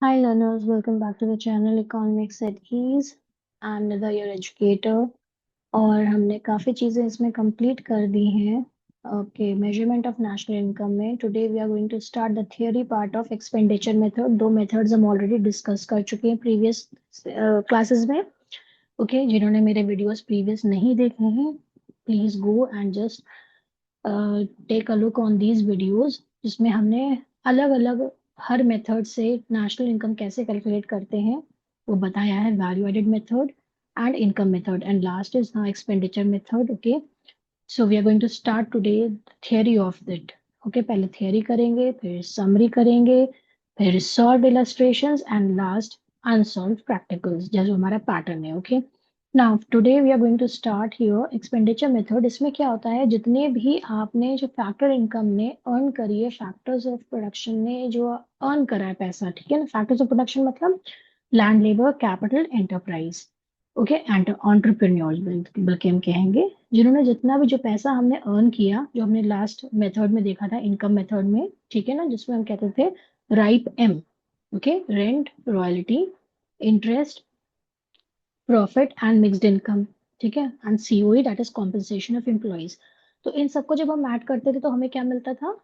Hi learners, welcome back to the channel Economics at Ease. I'm Nida, your educator. और हमने काफ़ी चीज़ें इसमें कंप्लीट कर दी हैं. Okay, measurement of national income में today we are going to start the theory part of expenditure method. दो मेथड्स हम ऑलरेडी डिस्कस कर चुके हैं प्रीवियस क्लासेस में. ओके, जिन्होंने मेरे वीडियोस प्रीवियस नहीं देखे हैं, please go and just take a look on these videos, जिसमें हमने अलग अलग हर मेथड से नेशनल इनकम कैसे कैलकुलेट करते हैं वो बताया है. Value added method and income method and last is now expenditure method. Okay, so we are going to start today theory of that. Okay, पहले थियरी करेंगे, फिर समरी करेंगे, फिर solve illustrations and last unsolve practicals, जैसे हमारा pattern है. Okay, now today we are going to start here expenditure method. इसमें क्या होता है, जितने भी आपने जो फैक्टर इनकम ने अर्न करी है, फैक्टर्स ऑफ प्रोडक्शन ने जो अर्न करा है पैसा, ठीक है ना. फैक्टर्स ऑफ प्रोडक्शन मतलब land, labour, capital, enterprise. Okay, entrepreneurs बल्कि हम कहेंगे, जिन्होंने जितना भी जो पैसा हमने अर्न किया, जो हमने लास्ट मेथड में देखा था इनकम मेथड में, ठीक है ना, जिसमें हम कहते थे ripe M. Okay, rent, royalty, interest, profit and mixed income, ठीक है, and COE that is compensation of employees. तो इन सबको जब हम ऐड करते थे तो हमें क्या मिलता था,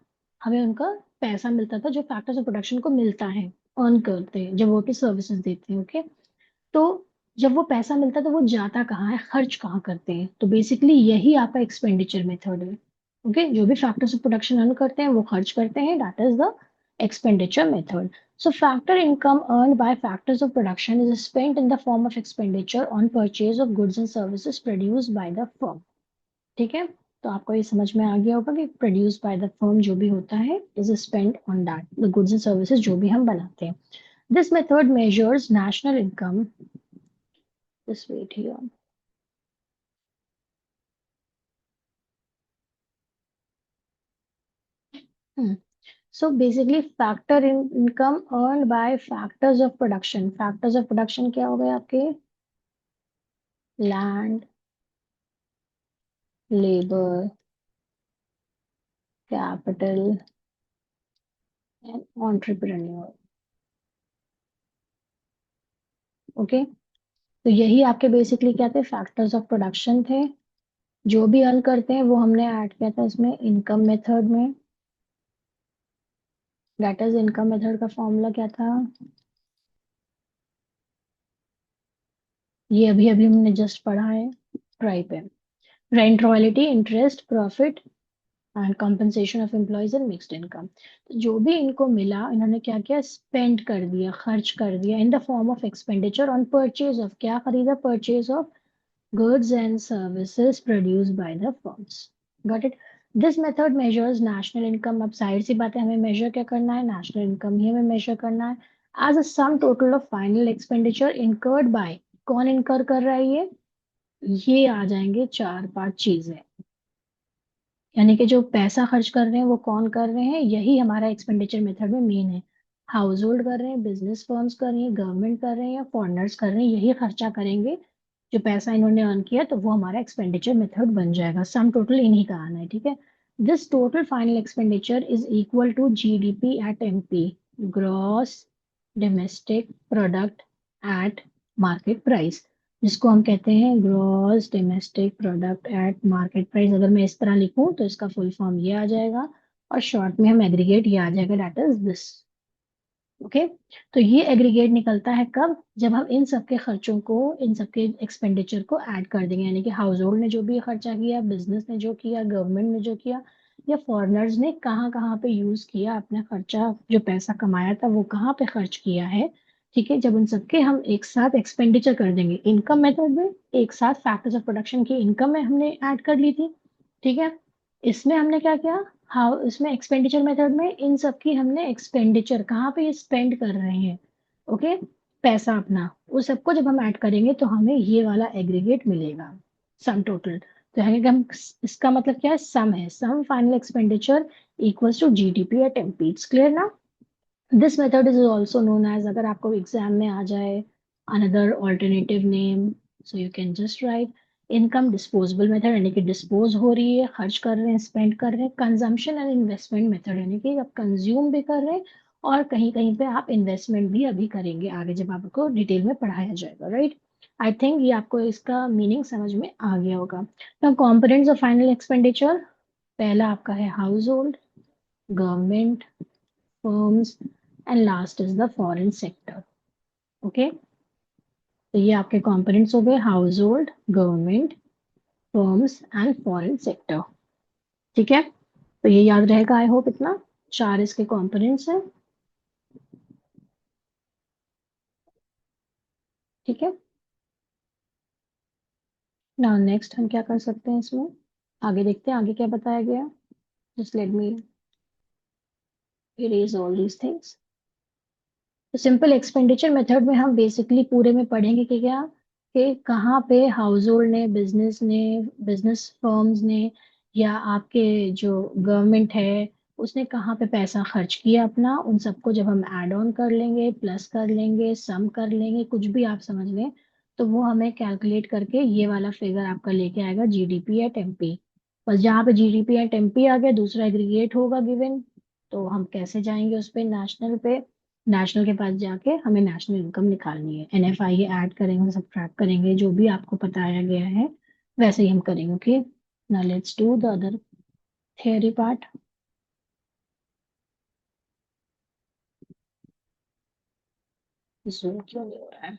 हमें उनका पैसा मिलता था जो फैक्टर्स ऑफ प्रोडक्शन को मिलता है, अर्न करते हैं जब वो अपनी सर्विसेज देते हैं. ओके, तो जब वो पैसा मिलता है तो वो जाता कहाँ है, खर्च कहाँ करते हैं, तो बेसिकली यही आपका एक्सपेंडिचर मेथड है. ओके, जो भी फैक्टर्स ऑफ प्रोडक्शन अर्न करते हैं वो खर्च करते हैं, that is the expenditure method. So factor income earned by factors of production is spent in the form of expenditure on purchase of goods and services produced by the firm. ठीक है, तो आपको ये समझ में आ गया होगा कि प्रोड्यूस बाय द फर्म जो भी होता है is spent on that the goods and services जो भी हम बनाते हैं. This method measures national income. Just wait here. Hmm. So basically factor in income earned by factors of production. Factors of production क्या हो गए आपके, land, labour, capital and entrepreneur. Okay, तो यही आपके बेसिकली क्या थे, फैक्टर्स ऑफ प्रोडक्शन थे. जो भी अर्न करते हैं वो हमने ऐड किया था इसमें इनकम मेथड में. दैट इज इनकम मेथड का फॉर्मूला क्या था, ये अभी अभी हमने जस्ट पढ़ा है, ट्राइप है. Rent, royalty, interest, profit and compensation of employees and mixed income. तो जो भी इनको मिला इन्होंने क्या किया, स्पेंड कर दिया, खर्च कर दिया इन the form of expenditure on purchase of, क्या खरीदा, purchase of goods and services produced by the firms. Got it? This method measures national income. अब जाहिर सी बात है, हमें मेजर क्या करना है, नेशनल इनकम ही हमें मेजर करना है. As a sum total of final expenditure incurred by, कौन इनकर कर रहा है ये आ जाएंगे चार पांच चीजें. यानी कि जो पैसा खर्च कर रहे हैं वो कौन कर रहे हैं, यही हमारा एक्सपेंडिचर मेथड में मेन है. हाउस होल्ड कर रहे हैं, बिजनेस फर्म्स कर रही हैं, गवर्नमेंट कर रहे हैं या फॉरेनर्स कर रहे हैं, यही खर्चा करेंगे. जो पैसा इन्होंने अर्न किया तो वो हमारा एक्सपेंडिचर मेथड बन जाएगा. सम टोटल इन्हीं का आना है, ठीक है. This total final expenditure is equal to GDP at MP, gross domestic product at market price, जिसको हम कहते हैं gross domestic product at market price. अगर मैं इस तरह लिखूं तो इसका फुल फॉर्म ये आ जाएगा, और शॉर्ट में हम एग्रीगेट ये आ जाएगा, दैट इज दिस. ओके, तो ये एग्रीगेट निकलता है कब, जब हम इन सबके खर्चों को, इन सबके एक्सपेंडिचर को ऐड कर देंगे. यानी कि हाउस होल्ड ने जो भी खर्चा किया, बिजनेस ने जो किया, गवर्नमेंट ने जो किया, या फॉरेनर्स ने कहाँ कहाँ पे यूज किया अपना खर्चा, जो पैसा कमाया था वो कहाँ पे खर्च किया है. ठीक है, जब उन सबके हम एक साथ एक्सपेंडिचर कर देंगे इनकम मेथड में, एक साथ फैक्टर्स ऑफ प्रोडक्शन की इनकम में हमने ऐड कर ली थी. ठीक है, इसमें हमने क्या किया, हाँ इसमें एक्सपेंडिचर मेथड में इन सब की हमने एक्सपेंडिचर कहाँ पे ये स्पेंड कर रहे हैं, ओके, पैसा अपना, उस सबको जब हम ऐड करेंगे तो हमें ये वाला एग्रीगेट मिलेगा, सम टोटल. तो यहाँ के हम, इसका मतलब क्या है, सम है, sum final expenditure equals to GDP at MP. It's clear ना. This method is also known as, अगर आपको एग्जाम में आ जाए, another alternative name, so you can just write income disposable method, यानी कि डिस्पोज हो रही है, खर्च कर रहे हैं, स्पेंड कर रहे हैं. कंजम्पशन एंड इन्वेस्टमेंट मेथड, यानी कि आप कंज्यूम भी कर रहे हैं और कहीं कहीं पे आप इन्वेस्टमेंट भी अभी करेंगे आगे जब आपको डिटेल में पढ़ाया जाएगा, राइट। आई थिंक ये आपको इसका मीनिंग समझ में आ गया होगा। तो कंपोनेंट्स ऑफ फाइनल एक्सपेंडिचर, पहला आपका है house hold, government, firms, and last is the foreign sector. Okay, तो ये आपके कंपोनेंट्स हो गए, house hold, government, firms and foreign sector. ठीक है, तो ये याद रहेगा आई होप इतना, चार इसके कंपोनेंट्स हैं। ठीक है, नाउ नेक्स्ट हम क्या कर सकते हैं इसमें, आगे देखते हैं आगे क्या बताया गया। Just let me erase all these things। तो सिंपल एक्सपेंडिचर मेथड में हम बेसिकली पूरे में पढ़ेंगे कि क्या, कि कहाँ पे हाउस होल्ड ने, बिजनेस फर्म्स ने, या आपके जो गवर्नमेंट है उसने कहाँ पे पैसा खर्च किया अपना, उन सबको जब हम ऐड ऑन कर लेंगे, प्लस कर लेंगे, सम कर लेंगे, कुछ भी आप समझ लें, तो वो हमें कैलकुलेट करके ये वाला फिगर आपका लेके आएगा जीडीपी एट एमपी। बस जहाँ पे जीडीपी एट एमपी आ गया, दूसरा एग्रीगेट होगा गिवन, तो हम कैसे जाएंगे उस पे, नेशनल पे, नेशनल के पास जाके हमें नेशनल इनकम निकालनी है, एनएफआई ऐड करेंगे, सब्ट्रैक्ट करेंगे, जो भी आपको बताया गया है वैसे ही हम करेंगे। Okay, now let's do the other theory part. Zoom क्यों नहीं हो रहा है?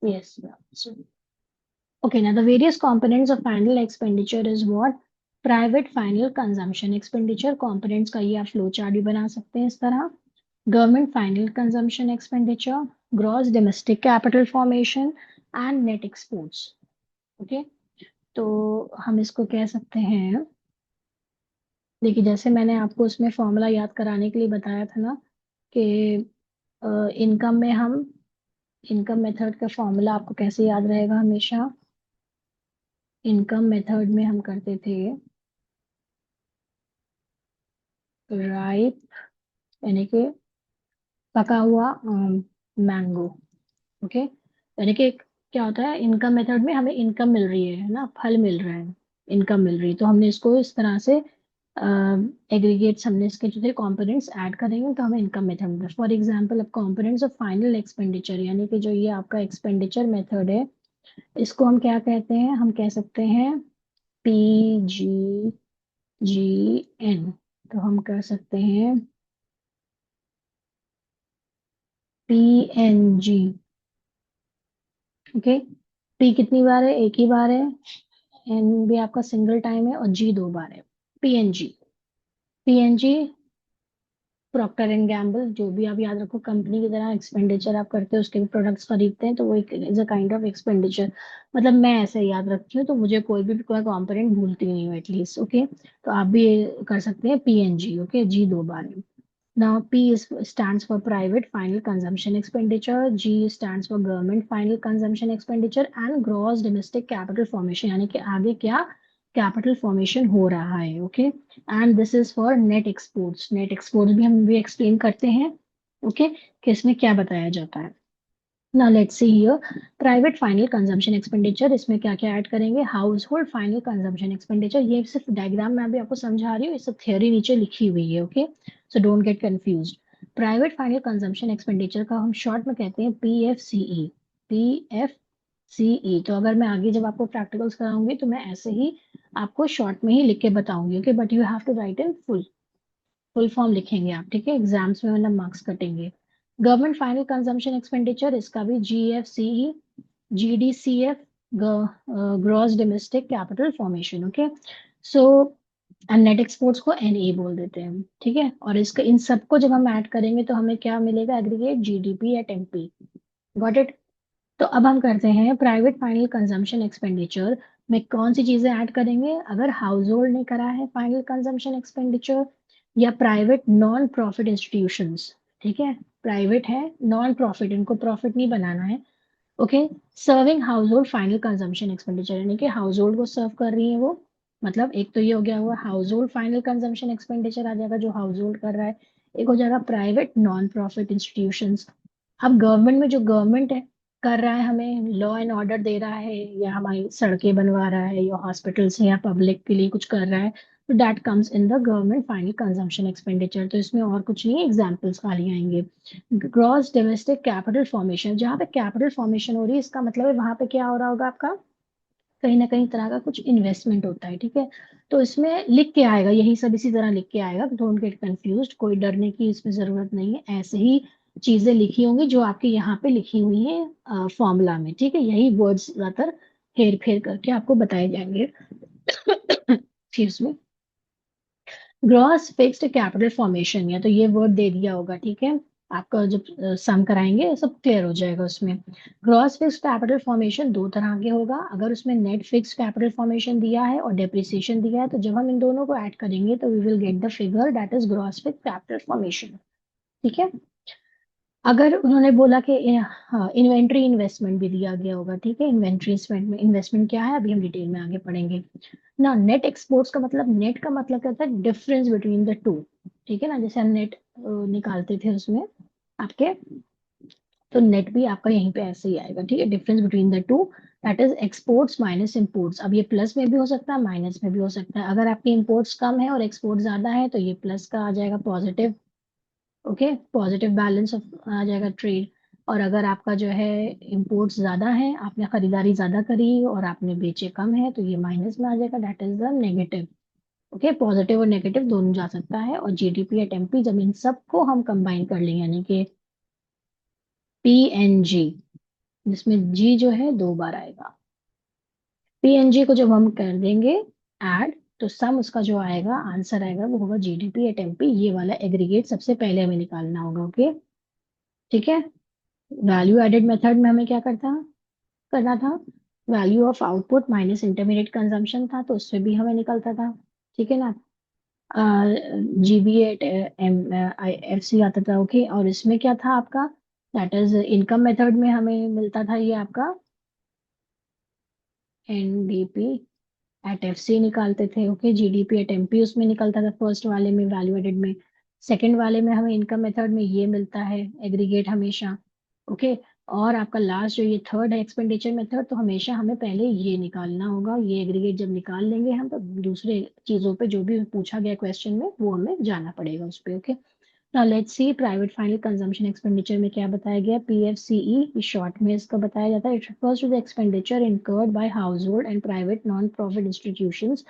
Yes, okay, now the various components of final expenditure is what, private final consumption expenditure components का ये आप फ्लो चार्ट भी बना सकते हैं इस तरह, government final consumption expenditure, gross domestic capital formation and net exports. Okay, तो हम इसको कह सकते हैं, देखिए जैसे मैंने आपको उसमें फॉर्मूला याद कराने के लिए बताया था ना, कि इनकम में हम, इनकम मेथड का फॉर्मूला आपको कैसे याद रहेगा हमेशा, इनकम मेथड में हम करते थे राइप, यानी कि पका हुआ मैंगो। ओके, यानी कि क्या होता है, इनकम मेथड में हमें इनकम मिल रही है ना, फल मिल रहा है, इनकम मिल रही है, तो हमने इसको इस तरह से एग्रीगेट्स, हमने इसके जो थे कंपोनेंट्स ऐड करेंगे तो हमें इनकम मेथड मिल रहा है। फॉर एग्जांपल, अब कंपोनेंट्स ऑफ फाइनल एक्सपेंडिचर, यानी कि जो ये आपका एक्सपेंडिचर मेथड है, इसको हम क्या कहते हैं, हम कह सकते हैं PGGN। तो हम कर सकते हैं PNG। ओके, P कितनी बार है, एक ही बार है, एन भी आपका सिंगल टाइम है, और जी दो बार है। PNG, PNG Procter and Gamble, जो भी आप याद रखो, कंपनी की तरह एक्सपेंडिचर आप करते हो, उसके भी प्रोडक्ट्स खरीदते हैं, तो वो एक is a kind of expenditure. मतलब मैं ऐसे याद रखती हूँ, तो मुझे कोई कंपोनेंट भूलती नहीं हूँ एटलीस्ट। ओके, तो आप भी ये कर सकते हैं पीएनजी। ओके, जी दो बार है। Now stands for private final consumption expenditure, G stands for government final consumption expenditure, and gross domestic capital formation, यानी कि आगे क्या कैपिटल फॉर्मेशन हो रहा है। Okay, and this is for net exports, net exports भी हम भी एक्सप्लेन करते हैं। ओके, कि इसमें क्या बताया जाता है। Now let's see here, private final consumption expenditure, इसमें क्या क्या ऐड करेंगे, house hold final consumption expenditure, ये सिर्फ डायग्राम में अभी आपको समझा रही हूँ, ये सब थ्योरी नीचे लिखी हुई है। Okay, so don't get confused. Private final consumption expenditure का हम शॉर्ट में कहते हैं PFCE, PFCE। तो अगर मैं आगे जब आपको प्रैक्टिकल्स कराऊंगी तो मैं ऐसे ही आपको शॉर्ट में ही लिख के बताऊंगी। Okay, but you have to write in full, full form लिखेंगे आप, ठीक है, एग्जाम्स में वरना मार्क्स कटेंगे। गवर्नमेंट फाइनल कंजम्पशन एक्सपेंडिचर, इसका भी GFCE, GDCF, gross domestic capital formation. Okay, so and net exports को NE बोल देते हैं, ठीक है, और इसका इन सबको जब हम ऐड करेंगे तो हमें क्या मिलेगा, aggregate GDP at MP। Got it. तो अब हम करते हैं प्राइवेट फाइनल कंजम्पशन एक्सपेंडिचर में कौन सी चीजें ऐड करेंगे, अगर हाउस होल्ड ने करा है फाइनल कंजम्पशन एक्सपेंडिचर, या प्राइवेट नॉन प्रॉफिट इंस्टीट्यूशंस, ठीक है, प्राइवेट है, नॉन प्रॉफिट, इनको प्रॉफिट नहीं बनाना है। Okay, serving household final consumption expenditure, यानी कि हाउस होल्ड को सर्व कर रही है वो, मतलब एक तो ये हो गया हुआ household final consumption expenditure आ जाएगा जो हाउस होल्ड कर रहा है, एक हो जाएगा प्राइवेट नॉन प्रॉफिट इंस्टीट्यूशंस। अब गवर्नमेंट में जो गवर्नमेंट है कर रहा है, हमें लॉ एंड ऑर्डर दे रहा है, या हमारी सड़कें बनवा रहा है, या हॉस्पिटल्स या पब्लिक के लिए कुछ कर रहा है, तो that comes in the government final consumption expenditure. तो इसमें और कुछ नहीं है, एग्जाम्पल्स खाली आएंगे। ग्रॉस डोमेस्टिक कैपिटल फॉर्मेशन, जहाँ पे कैपिटल फॉर्मेशन हो रही है इसका मतलब है वहां पे क्या हो रहा होगा आपका, कहीं ना कहीं तरह का कुछ इन्वेस्टमेंट होता है, ठीक है। तो इसमें लिख के आएगा, यही सब इसी तरह लिख के आएगा, डोंट गेट कंफ्यूज, कोई डरने की इसमें जरूरत नहीं है, ऐसे ही चीजें लिखी होंगी जो आपके यहाँ पे लिखी हुई है फॉर्मूला में, ठीक है। यही वर्ड्स ज्यादातर हेर फेर करके आपको बताए जाएंगे। Excuse me. Gross fixed capital formation, या तो ये वर्ड दे दिया होगा, ठीक है। आपका जब सम कराएंगे सब क्लियर हो जाएगा उसमें। ग्रॉस फिक्स्ड कैपिटल फॉर्मेशन दो तरह के होगा, अगर उसमें नेट फिक्स्ड कैपिटल फॉर्मेशन दिया है और डेप्रिसिएशन दिया है, तो जब हम इन दोनों को ऐड करेंगे तो we will get the figure that is gross fixed capital formation, ठीक है। अगर उन्होंने बोला कि हाँ इन्वेंट्री इन्वेस्टमेंट भी दिया गया होगा, ठीक है। इन्वेंट्री इन्वेस्टमेंट में इन्वेस्टमेंट क्या है अभी हम डिटेल में आगे पढ़ेंगे ना। नेट एक्सपोर्ट्स का मतलब, नेट का मतलब क्या होता है, डिफरेंस बिटवीन द टू, ठीक है ना। जैसे हम नेट निकालते थे उसमें आपके, तो नेट भी आपका यहीं पे ऐसे ही आएगा, ठीक है। Difference between the two, that is exports minus imports. अब ये प्लस में भी हो सकता है माइनस में भी हो सकता है, अगर आपके इंपोर्ट्स कम है और एक्सपोर्ट ज्यादा है तो ये प्लस का आ जाएगा, positive, okay, positive balance of आ जाएगा ट्रेड। और अगर आपका जो है इंपोर्ट्स ज्यादा है, आपने खरीदारी ज्यादा करी और आपने बेचे कम है, तो ये माइनस में आ जाएगा, that is the negative, okay. Positive और नेगेटिव दोनों जा सकता है। और जीडीपी एट एमपी, जब इन सबको हम कंबाइन कर लें, यानी कि पीएनजी, जिसमें जी जो है दो बार आएगा, पीएनजी को जब हम कर देंगे ऐड, तो सम उसका जो आएगा आंसर आएगा वो होगा जीडीपी एट एमपी। ये वाला एग्रीगेट सबसे पहले हमें निकालना होगा, ओके, ठीक है। वैल्यू एडेड मेथड में हमें क्या करना था, value of output minus intermediate consumption था, तो उससे भी हमें निकलता था, ठीक है ना। GB at M I F C आता था, ओके। और इसमें क्या था आपका, दैट इज इनकम मेथड में हमें मिलता था ये आपका एनडीपी एट एफ सी निकालते थे, ओके। जीडीपी एट एमपी उसमें निकलता था फर्स्ट वाले में, वैल्यू एडेड में। सेकंड वाले में हमें इनकम मेथड में ये मिलता है एग्रीगेट हमेशा, ओके। और आपका लास्ट जो ये थर्ड है एक्सपेंडिचर मेथड, तो हमेशा हमें पहले ये निकालना होगा। ये एग्रीगेट जब निकाल लेंगे हम, तो दूसरे चीजों पे जो भी पूछा गया क्वेश्चन में वो हमें जाना पड़ेगा उस पे, okay. Now let's see private final consumption expenditure में क्या बताया गया, पीएफसीई शॉर्ट में इसका बताया जाता है। It refers to the expenditure incurred by household and private non-profit institutions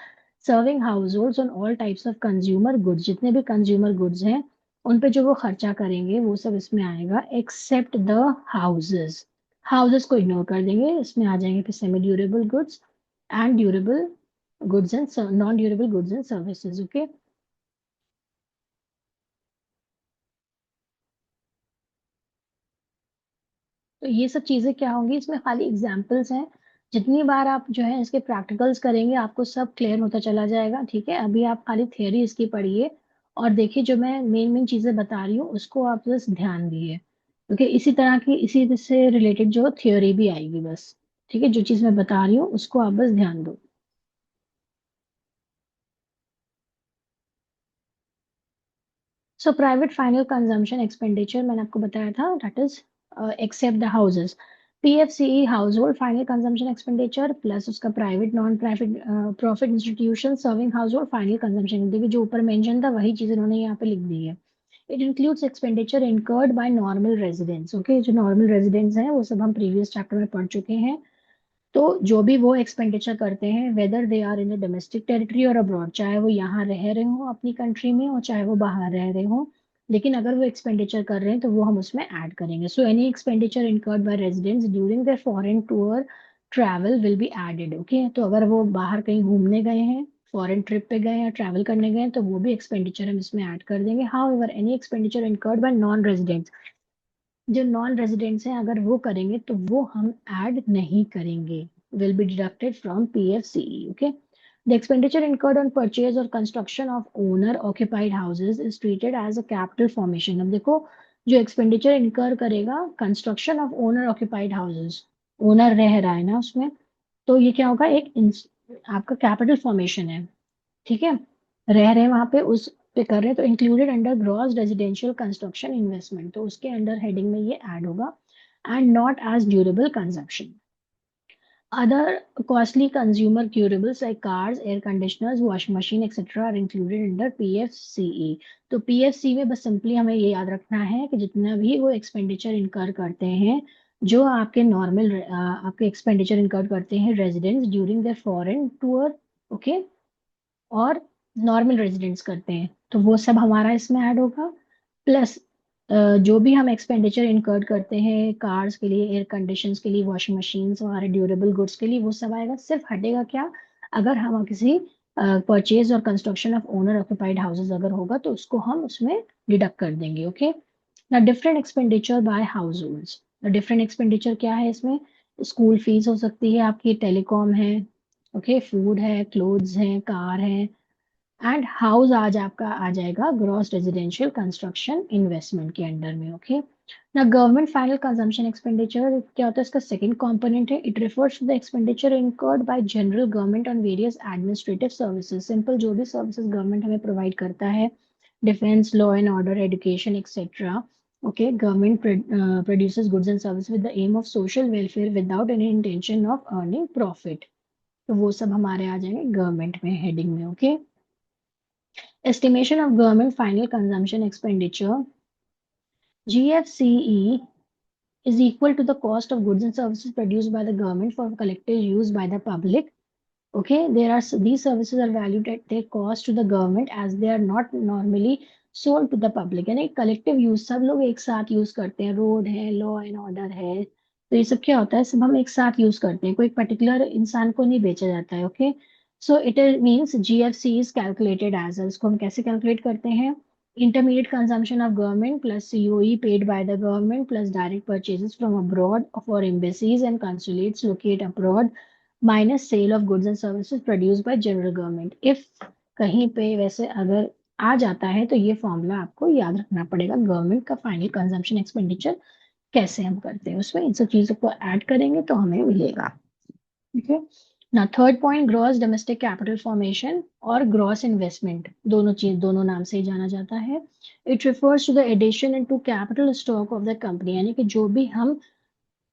serving households on all types of consumer goods। जितने भी कंज्यूमर गुड्स हैं उन पे जो वो खर्चा करेंगे वो सब इसमें आएगा, एक्सेप्ट द हाउसेस। हाउसेस को इग्नोर कर देंगे, इसमें आ जाएंगे फिर semi durable goods and durable goods and non durable goods and services, okay. तो ये सब चीजें क्या होंगी, इसमें खाली एग्जाम्पल्स हैं। जितनी बार आप जो है इसके प्रैक्टिकल्स करेंगे आपको सब क्लियर होता चला जाएगा, ठीक है। अभी आप खाली थियोरी इसकी पढ़िए और देखिए, जो मैं मेन मेन चीजें बता रही हूँ उसको आप बस ध्यान दिए, क्योंकि इसी तरह की इसी से रिलेटेड जो थियोरी भी आएगी बस, ठीक है। जो चीज मैं बता रही हूँ उसको आप बस ध्यान दो। So private final consumption expenditure मैंने आपको बताया था, that is except the houses. PFCE household final consumption expenditure plus उसका private non profit profit institution serving household final consumption, देखिए जो ऊपर मेंशन था वही चीज इन्होंने यहाँ पे लिख दी है। It includes expenditure incurred by normal residents, okay. जो नॉर्मल रेजिडेंट्स हैं वो सब हम प्रीवियस चैप्टर में पढ़ चुके हैं। तो जो भी वो एक्सपेंडिचर करते हैं, whether they are in domestic territory और अब्रॉड, चाहे वो यहाँ रह रहे हो अपनी कंट्री में और चाहे वो बाहर रह रहे हो, लेकिन अगर वो एक्सपेंडिचर कर रहे हैं तो वो हम उसमें ऐड करेंगे। So any expenditure incurred by residents during their foreign tour travel will be added, okay. तो अगर वो बाहर कहीं घूमने गए हैं, फॉरेन ट्रिप पे गए हैं, ट्रैवल करने गए हैं, तो वो भी एक्सपेंडिचर हम इसमें ऐड कर देंगे। How ever any expenditure incurred bye non residents, जो नॉन रेजिडेंट्स हैं अगर वो करेंगे तो वो हम ऐड नहीं करेंगे, will be deducted from PFCE, okay. The expenditure incurred on purchase or construction of owner occupied houses is treated as a capital formation। अब देखो, जो एक्सपेंडिचर इनकर करेगा construction of owner occupied houses, owner रह रहा है ना उसमें, तो ये क्या होगा, आपका कैपिटल फॉर्मेशन है, ठीक है। रह रहे हैं वहां पे, उस पे कर रहे हैं, तो included under gross residential construction investment, तो उसके अंडर हेडिंग में ये ऐड होगा, and not as durable consumption. Other costly consumer durables like cars, air conditioners, washing machine, etc. are included under PFCE. तो PFC में बस सिंपली हमें ये याद रखना है कि जितना भी वो एक्सपेंडिचर इनकर करते हैं, जो आपके नॉर्मल आपके एक्सपेंडिचर इनकर करते हैं residents during their foreign tour, okay, और नॉर्मल रेजिडेंट्स करते हैं, तो वो सब हमारा इसमें ऐड होगा। प्लस जो भी हम एक्सपेंडिचर इनकर्ड करते हैं कार्स के लिए, एयर कंडीशंस के लिए, वॉशिंग मशीन्स, हमारे ड्यूरेबल गुड्स के लिए, वो सब आएगा। सिर्फ हटेगा क्या, अगर हम किसी परचेज और construction of owner occupied houses अगर होगा तो उसको हम उसमें डिडक्ट कर देंगे। ओके, ना different expenditure bye house holds. Different expenditure क्या है इसमें, स्कूल फीस हो सकती है आपकी, टेलीकॉम है, ओके, फूड है, क्लोथ्स है, कार है, एंड हाउस आज आपका आ जाएगा ग्रॉस रेजिडेंशियल कंस्ट्रक्शन इन्वेस्टमेंट के अंडर में। ओके, ना गवर्नमेंट फाइनल कंजम्पशन एक्सपेंडिचर क्या होता है, इसका सेकंड कंपोनेंट है, it refers to the expenditure incurred by general government on various administrative services. Simple जो भी सर्विसेज गवर्नमेंट हमें प्रोवाइड करता है, defence, law and order, education etcetera, okay, government produces goods and service with the aim of social welfare without any intention of earning profit, तो वो सब हमारे आ जाएंगे गवर्नमेंट में हेडिंग में। Okay, estimation of government final consumption expenditure, GFCE, is equal to the cost of goods and services produced by the government for collective use by the public. Okay, these services are valued at their cost to the government as they are not normally sold to the public. यानी collective use, सब लोग एक साथ use करते हैं, road है, law and order है, तो ये सब क्या होता है, सब हम एक साथ यूज करते हैं, कोई पर्टिकुलर इंसान को नहीं बेचा जाता है। Okay, so it means GFC is calculated as, इसको हम कैसे कैलकुलेट करते हैं, intermediate consumption of government plus COE paid by the government plus direct purchases from abroad for embassies and consulates locate abroad minus sale of goods and services produced by general government। if कहीं पे वैसे अगर आ जाता है तो ये formula आपको याद रखना पड़ेगा, गवर्नमेंट का फाइनल कंजम्पशन एक्सपेंडिचर कैसे हम करते हैं, उसमें इन सब चीजों को ऐड करेंगे तो हमें मिलेगा। ठीक है ना, third point, gross domestic capital formation और ग्रॉस इन्वेस्टमेंट, दोनों चीज दोनों नाम से ही जाना जाता है। It refers to the addition into capital stock of the company, यानी कि जो भी हम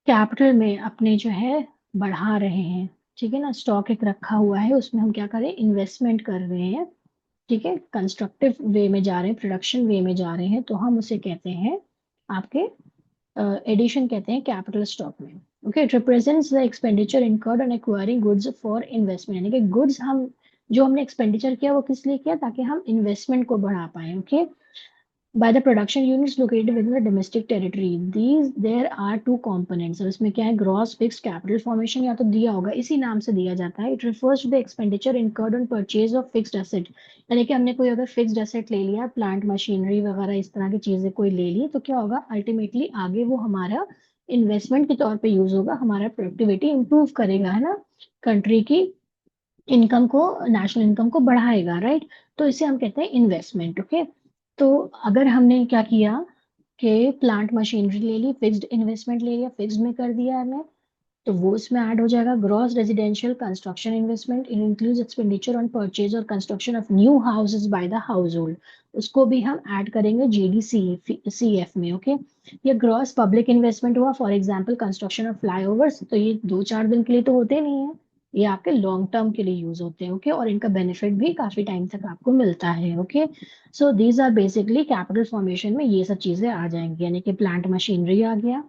कैपिटल में अपने जो है बढ़ा रहे हैं, ठीक है ना, स्टॉक एक रखा हुआ है उसमें हम क्या करें, इन्वेस्टमेंट कर रहे हैं, ठीक है, कंस्ट्रक्टिव वे में जा रहे हैं, प्रोडक्शन वे में जा रहे हैं, तो हम उसे कहते हैं आपके एडिशन कहते हैं कैपिटल स्टॉक में। Okay, it represents the expenditure incurred on acquiring goods for investment, यानी कि गुड्स हम जो हमने एक्सपेंडिचर किया वो किस लिए किया, ताकि हम इन्वेस्टमेंट को बढ़ा पाए। Okay, by the production units located within the domestic territory, these there are two components, और इसमें क्या है, gross fixed capital formation, या तो दिया होगा, इसी नाम से दिया जाता है। it refers to the expenditure incurred on purchase of fixed asset, यानी कि हमने कोई अगर फिक्स्ड एसेट ले लिया, प्लांट मशीनरी वगैरह इस तरह की चीजें कोई ले ली, तो क्या होगा, अल्टीमेटली आगे वो हमारा इन्वेस्टमेंट के तौर पे यूज होगा, हमारा प्रोडक्टिविटी इंप्रूव करेगा, है ना, कंट्री की इनकम को, नेशनल इनकम को बढ़ाएगा, राइट, तो इसे हम कहते हैं इन्वेस्टमेंट। ओके, तो अगर हमने क्या किया कि प्लांट मशीनरी ले ली, फिक्स्ड इन्वेस्टमेंट ले लिया, फिक्स्ड में कर दिया है, तो वो इसमें ऐड हो जाएगा। Gross residential construction investment, it includes expenditure on purchase और construction of new houses by the household, उसको भी हम ऐड करेंगे GDCF में। ओके, ये ग्रॉस पब्लिक इन्वेस्टमेंट हुआ, for example construction of flyovers, तो ये 2-4 दिन के लिए तो होते नहीं है, ये आपके लॉन्ग टर्म के लिए यूज होते हैं। ओके, और इनका बेनिफिट भी काफी टाइम तक आपको मिलता है। Okay, so these are basically capital formation में ये सब चीजें आ जाएंगी, यानी कि प्लांट मशीनरी आ गया,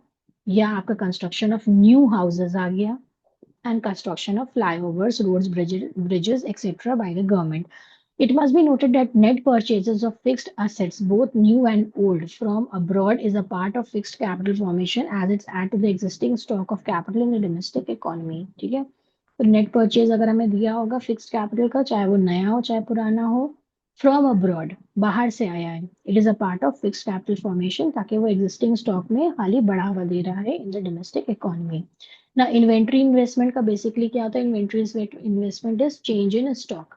या आपका कंस्ट्रक्शन ऑफ न्यू हाउसेज आ गया, and construction of flyovers, roads, bridges etcetera by the government. It must be noted that net purchases of fixed assets, both new and old, from abroad is a part of fixed capital formation as it's add to the existing stock of capital in the domestic economy। ठीक है, तो net purchase अगर हमें दिया होगा fixed capital का, चाहे वो नया हो चाहे पुराना हो, फ्रॉम अब्रॉड, बाहर से आया है, it is a part of fixed capital formation, ताकि वो एग्जिस्टिंग स्टॉक में खाली बढ़ावा दे रहा है इन द डोमेस्टिक इकोनॉमी ना। इन्वेंट्री इन्वेस्टमेंट का बेसिकली क्या होता है, inventory investment is change in stock.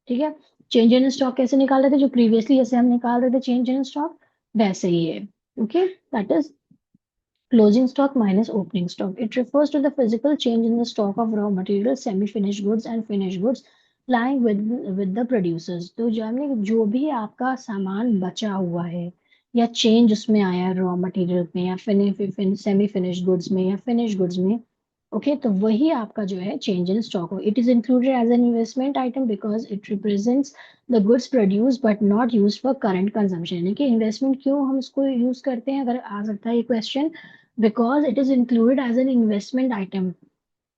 ठीक है, चेंज इन स्टॉक कैसे निकाल रहे थे, जो प्रीवियसली जैसे हम निकाल रहे थे चेंज इन स्टॉक, वैसे ही है। Okay, that is closing stock minus opening stock. It refers to the physical change in the stock of raw materials, semi-finished goods and finished goods lying with the producers। तो यानी जो भी आपका सामान बचा हुआ है या चेंज उसमें आया है रॉ मटेरियल में या सेमी फिनिश्ड गुड्स में या फिनिश गुड्स में, ओके, तो वही आपका जो है चेंज इन स्टॉक हो। It is included as an investment item because it represents the goods produce but not use for current consumption. यानी कि इन्वेस्टमेंट क्यों हम इसको यूज करते हैं, अगर आ सकता है ये question, because it is included as an investment item.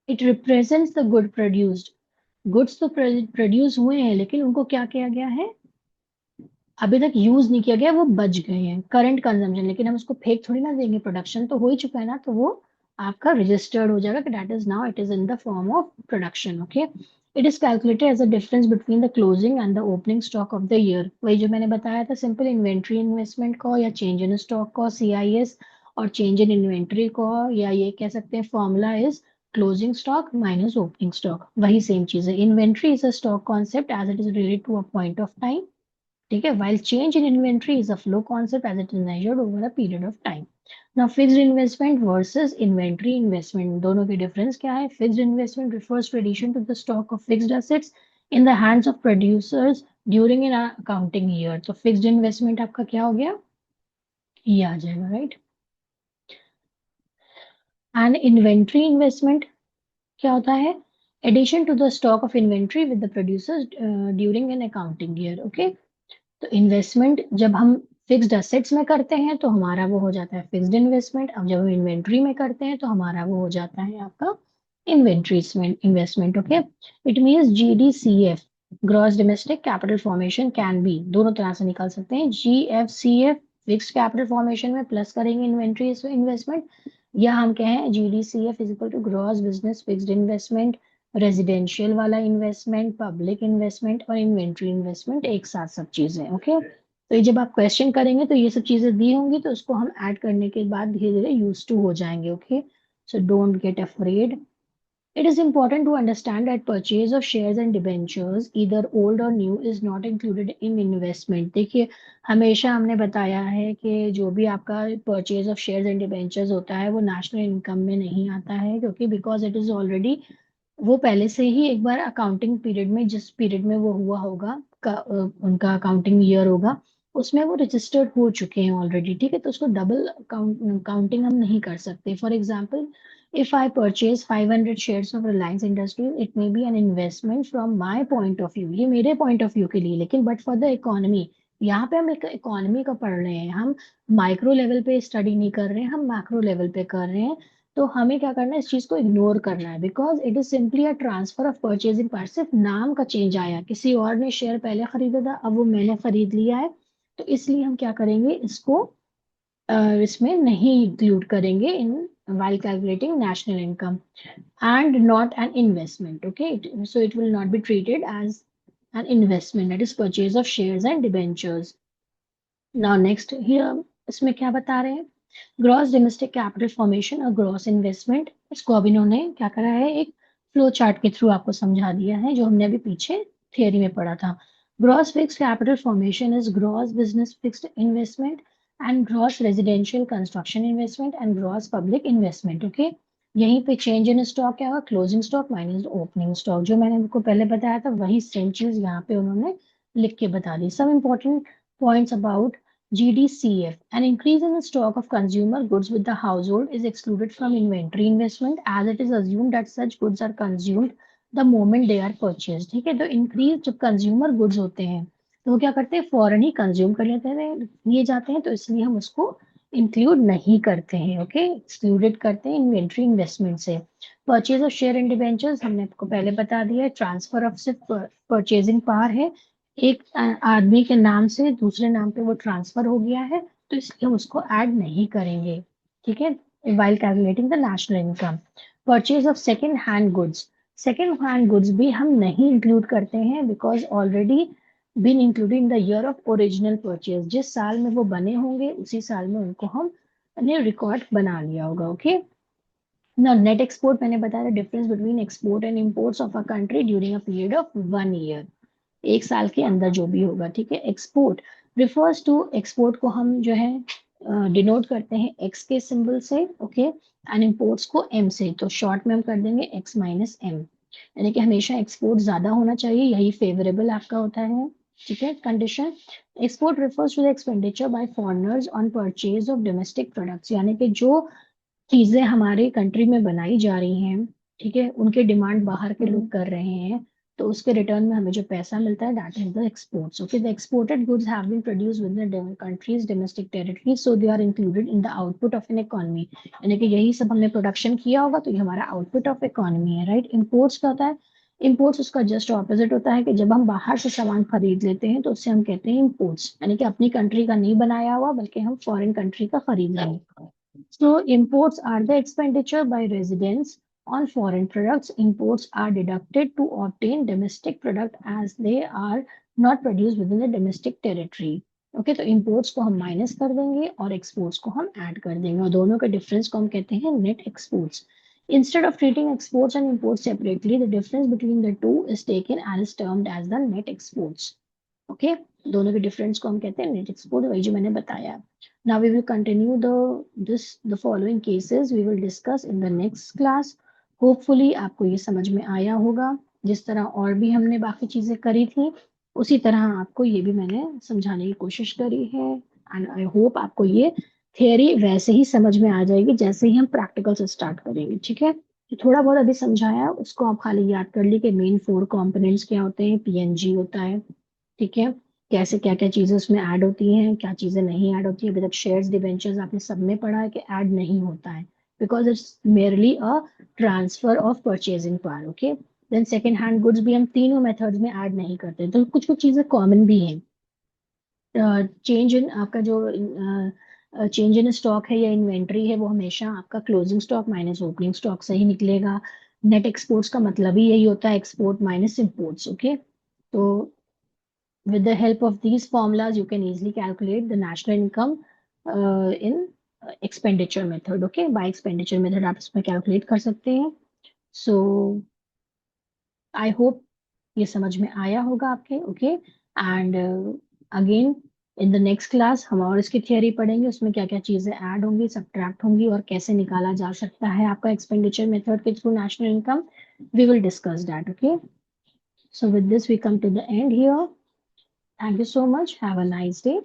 It represents the good produced. Goods तो प्रोड्यूस हुए हैं लेकिन उनको क्या किया गया है, अभी तक यूज नहीं किया गया, वो बच गए हैं करंट कंजम्पशन, लेकिन हम उसको फेंक थोड़ी ना देंगे, प्रोडक्शन तो हो ही चुका है ना, तो वो आपका रजिस्टर्ड हो जाएगा कि that is now it is in the form of production. Okay, it is calculated as a difference between the closing and the opening stock of the year. वही जो मैंने बताया था सिंपल इन्वेंट्री इन्वेस्टमेंट को या चेंज इन स्टॉक को CIS, और change in inventory को, या ये कह सकते हैं formula is closing stock minus opening stock, वही सेम चीज है। Inventory is a stock concept as it is related to a point of time, ठीक है, while change in inventory is a flow concept as it is measured over a period of time. Now fixed investment versus inventory investment, दोनों की difference क्या है? Fixed investment refers to addition to the stock of fixed assets in the hands of producers during an accounting year. तो fixed investment आपका क्या हो गया, ये आ जाएगा, right? And inventory investment क्या होता है? Addition to the stock of inventory with the producers during an accounting year. Okay, तो इन्वेस्टमेंट जब हम फिक्स्ड एसेट्स में करते हैं तो हमारा वो हो जाता है फिक्स्ड इन्वेस्टमेंट। अब जब हम इन्वेंट्री में करते हैं तो हमारा वो हो जाता है आपका inventory investment. Okay, it means GDCF, gross domestic capital formation, can be, दोनों तरह से निकाल सकते हैं। GFCF फिक्स्ड कैपिटल फॉर्मेशन में प्लस करेंगे इन्वेंट्री इन्वेस्टमेंट, या हम कहें GDCF is equal to gross business fixed investment, residential वाला इन्वेस्टमेंट, पब्लिक इन्वेस्टमेंट और इन्वेंट्री इन्वेस्टमेंट एक साथ सब चीजें। ओके, तो ये जब आप क्वेश्चन करेंगे तो ये सब चीजें दी होंगी, तो उसको हम ऐड करने के बाद धीरे धीरे यूज टू हो जाएंगे। Okay, so don't get afraid. It is important to understand that purchase of shares and debentures, either old or new, is not included in investment. देखिए, हमेशा हमने बताया है कि जो भी आपका purchase of shares and debentures होता है वो नेशनल इनकम में नहीं आता है, क्योंकि बिकॉज इट इज ऑलरेडी, वो पहले से ही एक बार अकाउंटिंग पीरियड में, जिस पीरियड में वो हुआ होगा उनका अकाउंटिंग ईयर होगा, उसमें वो रजिस्टर्ड हो चुके हैं ऑलरेडी, ठीक है, तो उसको डबल काउंटिंग हम नहीं कर सकते। For example, if I purchase 500 shares of Reliance industries, it may be an investment from my point of view, ये मेरे पॉइंट ऑफ व्यू के लिए, लेकिन बट फॉर द इकोनॉमी, यहाँ पे हम एक इकोनॉमी का पढ़ रहे हैं, हम माइक्रो लेवल पे स्टडी नहीं कर रहे हैं, हम मैक्रो लेवल पे कर रहे हैं। तो हमें क्या करना है, इस चीज को इग्नोर करना है, because it is simply a transfer of purchasing power, सिर्फ नाम का चेंज आया, किसी और ने शेयर पहले खरीदा था, अब वो मैंने खरीद लिया है, तो इसलिए हम क्या करेंगे, इसको इसमें नहीं इंक्लूड करेंगे इन while calculating national income, and not an investment. Okay, so it will not be treated as an investment, that is purchase of shares and debentures. Now next here, इसमें क्या बता रहे हैं, ग्रॉस डोमेस्टिक कैपिटल फॉर्मेशन और gross investment, इसको अब इन्होंने क्या करा है, एक फ्लो चार्ट के थ्रू आपको समझा दिया है, जो हमने अभी पीछे थियरी में पढ़ा था। Gross fixed capital formation is gross business fixed investment and gross residential construction investment and gross public investment. Okay, यहीं पे चेंज इन स्टॉक क्या होगा, closing stock minus opening stock, जो मैंने आपको पहले बताया था वही सेम चीज यहाँ पे उन्होंने लिख के बता दी। सब important points about GDCF. An increase in the stock of consumer goods with the household is excluded from inventory investment as it is assumed that such goods are consumed the moment they are purchased. ठीक है, तो increase जब consumer goods होते हैं तो वो क्या करते हैं, फौरन ही कंज्यूम कर लेते हैं, लिए जाते हैं, तो इसलिए हम उसको इंक्लूड नहीं करते हैं। ओके, एक्सक्लूडेड करते हैं इन्वेंट्री इन्वेस्टमेंट से। Purchase of share and debentures हमने आपको पहले बता दिया है, ट्रांसफर ऑफ सिर्फ परचेजिंग पावर है, एक आदमी के नाम से दूसरे नाम पे वो ट्रांसफर हो गया है, तो इसलिए हम उसको ऐड नहीं करेंगे। ठीक है, while calculating the national income. Purchase of second hand goods, second hand goods भी हम नहीं इंक्लूड करते हैं because already been included in the year of original purchase, जिस साल में वो बने होंगे उसी साल में उनको हम ने रिकॉर्ड बना लिया होगा। ओके, ना नेट एक्सपोर्ट मैंने बताया difference between export and imports of a country during a period of 1 year, एक साल के अंदर जो भी होगा। ठीक है, एक्सपोर्ट रिफर्स टू, एक्सपोर्ट को हम जो है डिनोट करते हैं एक्स के सिंबल से, ओके, एंड इम्पोर्ट्स को एम से, तो शॉर्ट में हम कर देंगे एक्स माइनस एम, यानी कि हमेशा एक्सपोर्ट ज्यादा होना चाहिए, यही फेवरेबल आपका होता है। ठीक है, condition, export refers to the expenditure by foreigners on purchase of domestic products, यानी कि जो चीजें हमारे कंट्री में बनाई जा रही हैं, ठीक है, उनके डिमांड बाहर के लोग कर रहे हैं, तो उसके रिटर्न में हमें जो पैसा मिलता है that is the exports. Okay, the exported goods have been produced with the country's domestic territory, so they are included in the output of an economy. यानी कि यही सब हमने प्रोडक्शन किया होगा तो ये हमारा आउटपुट ऑफ इकोनॉमी है, राइट। इम्पोर्ट्स क्या होता है? इम्पोर्ट्स उसका जस्ट ऑपोजिट होता है कि जब हम बाहर से सामान खरीद लेते हैं तो उससे हम कहते हैं इम्पोर्ट्स, यानी कि अपनी कंट्री का नहीं बनाया हुआ बल्कि हम फॉरेन कंट्री का खरीद रहे हैं। So imports are the expenditure by residents on foreign products. Imports are deducted to obtain domestic product as they are not produced within the domestic territory. Okay, तो imports को हम माइनस कर देंगे और exports को हम ऐड कर देंगे और दोनों के डिफरेंस को हम कहते हैं net exports. Instead of treating exports and imports separately, the difference between the two is taken and is termed as the net exports. Okay, दोनों के डिफरेंस को हम कहते हैं नेट एक्सपोर्ट, वही जो मैंने बताया। Now we will continue the following cases we will discuss in the next class. Hopefully आपको ये समझ में आया होगा, जिस तरह और भी हमने बाकी चीजें करी थी उसी तरह आपको ये भी मैंने समझाने की कोशिश करी है। एंड आई होप आपको ये थियरी वैसे ही समझ में आ जाएगी जैसे ही हम प्रैक्टिकल से स्टार्ट करेंगे, ठीक है। तो थोड़ा बहुत अभी समझाया उसको आप खाली याद कर ली कि मेन 4 कंपोनेंट्स क्या होते हैं, पीएनजी होता है, ठीक है, कैसे क्या क्या चीजें उसमें ऐड होती हैं, क्या चीजें नहीं ऐड होती है। अभी तक शेयर्स डिबेंचर्स आपने सब में पढ़ा है कि ऐड नहीं होता है because it's merely a transfer of purchasing power. Okay, then second hand goods भी हम तीनों मेथड्स में ऐड नहीं करते, तो कुछ कुछ चीजें कॉमन भी हैं। चेंज इन आपका जो चेंज इन स्टॉक है या इन्वेंट्री है वो हमेशा आपका closing stock minus opening stock से ही निकलेगा। नेट एक्सपोर्ट्स का मतलब ही यही होता है, एक्सपोर्ट माइनस इम्पोर्ट्स। ओके, तो with the help of these formulas you can easily calculate the national income in expenditure method. Okay, by expenditure method आप इसमें calculate कर सकते हैं। So I hope ये समझ में आया होगा आपके। Okay, and again in the next class हम और इसकी थियरी पढ़ेंगे, उसमें क्या क्या चीजें ऐड होंगी, सब्ट्रैक्ट होंगी और कैसे निकाला जा सकता है आपका एक्सपेंडिचर मेथड के through national income. We will discuss that. Okay, so with this we come to the end here. Thank you so much. Have a nice day.